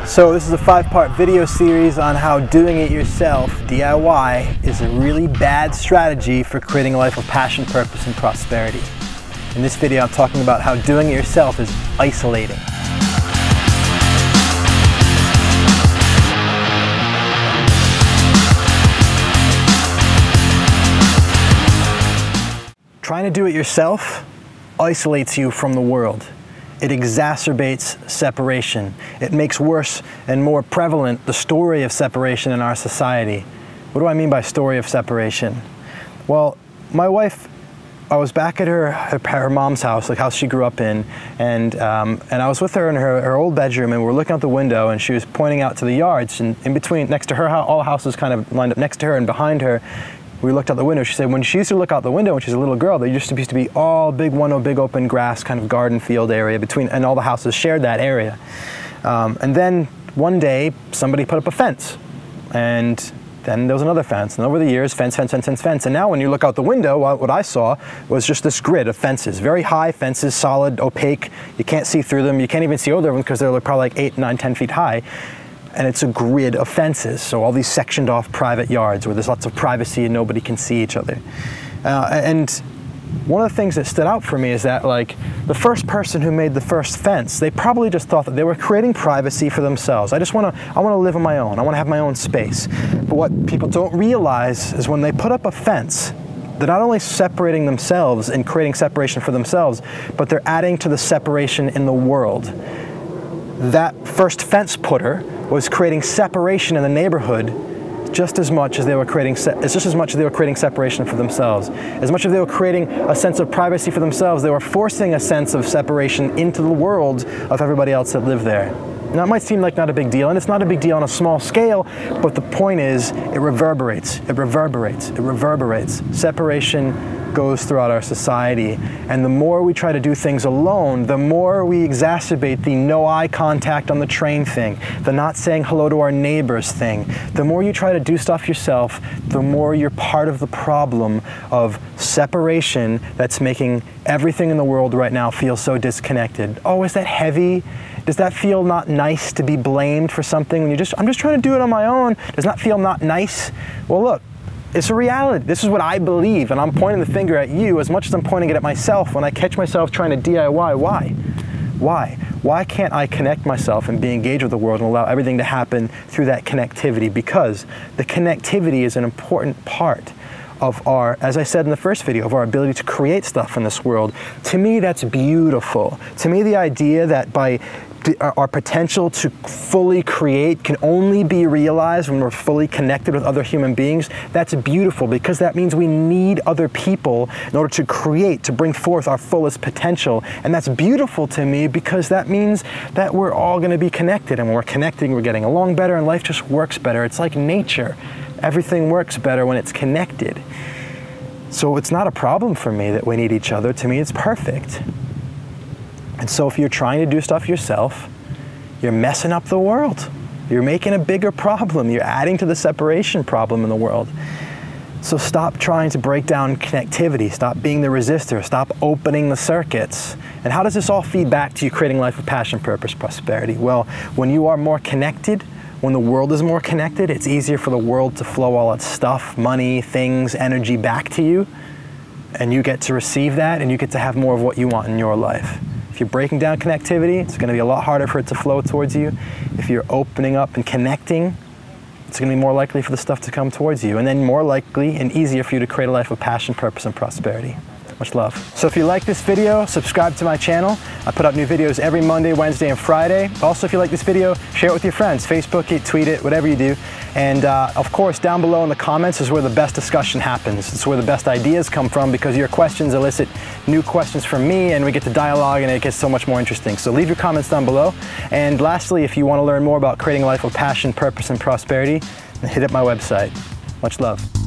So this is a 5-part video series on how doing it yourself, DIY, is a really bad strategy for creating a life of passion, purpose, and prosperity. In this video I'm talking about how doing it yourself is isolating. Trying to do it yourself isolates you from the world. It exacerbates separation. It makes worse and more prevalent the story of separation in our society. What do I mean by story of separation? Well, my wife, I was back at her mom's house, like house she grew up in, and I was with her in her old bedroom, and we were looking out the window, and she was pointing out to the yards, and in between, next to her, all the houses kind of lined up next to her, and behind her, we looked out the window. She said when she used to look out the window when she was a little girl, there used to be all big open grass kind of garden field area between, and all the houses shared that area. And then one day somebody put up a fence, and then there was another fence, and over the years, fence. And now when you look out the window, what I saw was just this grid of fences, very high fences, solid, opaque. You can't see through them. You can't even see over them because they're probably like 8, 9, 10 feet high. And it's a grid of fences, so all these sectioned off private yards where there's lots of privacy and nobody can see each other. And one of the things that stood out for me is that, like, the first person who made the first fence, they probably just thought that they were creating privacy for themselves. I want to live on my own. I want to have my own space. But what people don't realize is when they put up a fence, they're not only separating themselves and creating separation for themselves, but they're adding to the separation in the world. That first fence putter was creating separation in the neighborhood just as much as they were creating separation for themselves. As much as they were creating a sense of privacy for themselves, they were forcing a sense of separation into the world of everybody else that lived there. Now, it might seem like not a big deal, and it's not a big deal on a small scale, but the point is, it reverberates. Separation goes throughout our society, and the more we try to do things alone, the more we exacerbate the no eye contact on the train thing, the not saying hello to our neighbors thing. The more you try to do stuff yourself, the more you're part of the problem of separation that's making everything in the world right now feel so disconnected. Oh, is that heavy? Does that feel not nice to be blamed for something when I'm just trying to do it on my own? Does that feel not nice? Well, look, it's a reality. This is what I believe, and I'm pointing the finger at you as much as I'm pointing it at myself when I catch myself trying to DIY. Why can't I connect myself and be engaged with the world and allow everything to happen through that connectivity? Because the connectivity is an important part of our, as I said in the first video, of our ability to create stuff in this world. To me, that's beautiful. To me, the idea that by our potential to fully create can only be realized when we're fully connected with other human beings, that's beautiful, because that means we need other people in order to create, to bring forth our fullest potential. And that's beautiful to me because that means that we're all going to be connected, and when we're connecting, we're getting along better, and life just works better. It's like nature. Everything works better when it's connected. So it's not a problem for me that we need each other. To me, it's perfect. And so if you're trying to do stuff yourself, you're messing up the world. You're making a bigger problem. You're adding to the separation problem in the world. So stop trying to break down connectivity. Stop being the resistor. Stop opening the circuits. And how does this all feed back to you creating a life of passion, purpose, prosperity? Well, when you are more connected, when the world is more connected, it's easier for the world to flow all its stuff, money, things, energy back to you. And you get to receive that, and you get to have more of what you want in your life. If you're breaking down connectivity, it's going to be a lot harder for it to flow towards you. If you're opening up and connecting, it's going to be more likely for the stuff to come towards you, and then more likely and easier for you to create a life of passion, purpose, and prosperity. Much love. So if you like this video, subscribe to my channel. I put up new videos every Monday, Wednesday, and Friday. Also, if you like this video, share it with your friends. Facebook it, tweet it, whatever you do. And of course, down below in the comments is where the best discussion happens. It's where the best ideas come from, because your questions elicit new questions from me, and we get to dialogue, and it gets so much more interesting. So leave your comments down below. And lastly, if you want to learn more about creating a life of passion, purpose, and prosperity, hit up my website. Much love.